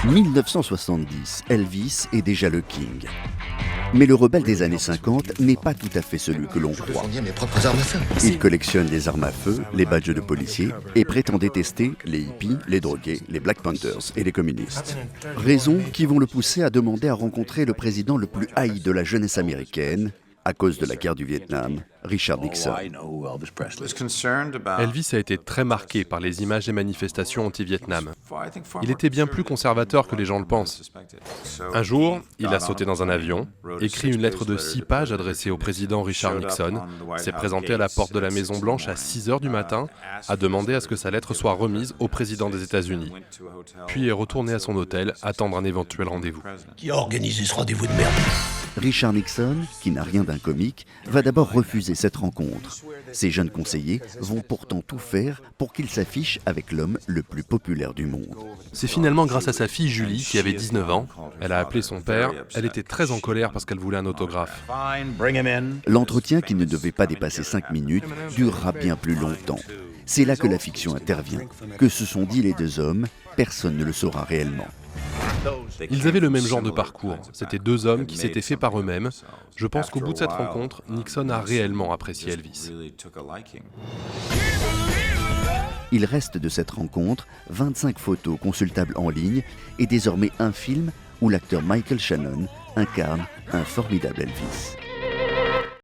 1970, Elvis est déjà le king. Mais le rebelle des années 50 n'est pas tout à fait celui que l'on croit. Il collectionne les armes à feu, les badges de policiers et prétend détester les hippies, les drogués, les Black Panthers et les communistes. Raisons qui vont le pousser à demander à rencontrer le président le plus haï de la jeunesse américaine, à cause de la guerre du Vietnam, Richard Nixon. Elvis a été très marqué par les images des manifestations anti-Vietnam. Il était bien plus conservateur que les gens le pensent. Un jour, il a sauté dans un avion, écrit une lettre de 6 pages adressée au président Richard Nixon, s'est présenté à la porte de la Maison-Blanche à 6 heures du matin, a demandé à ce que sa lettre soit remise au président des États-Unis, puis est retourné à son hôtel attendre un éventuel rendez-vous. Qui a organisé ce rendez-vous de merde? Richard Nixon, qui n'a rien d'un comique, va d'abord refuser cette rencontre. Ses jeunes conseillers vont pourtant tout faire pour qu'il s'affiche avec l'homme le plus populaire du monde. C'est finalement grâce à sa fille Julie, qui avait 19 ans. Elle a appelé son père. Elle était très en colère parce qu'elle voulait un autographe. L'entretien, qui ne devait pas dépasser 5 minutes, durera bien plus longtemps. C'est là que la fiction intervient. Que se sont dit les deux hommes, personne ne le saura réellement. Ils avaient le même genre de parcours. C'était deux hommes qui s'étaient faits par eux-mêmes. Je pense qu'au bout de cette rencontre, Nixon a réellement apprécié Elvis. Il reste de cette rencontre 25 photos consultables en ligne et désormais un film où l'acteur Michael Shannon incarne un formidable Elvis.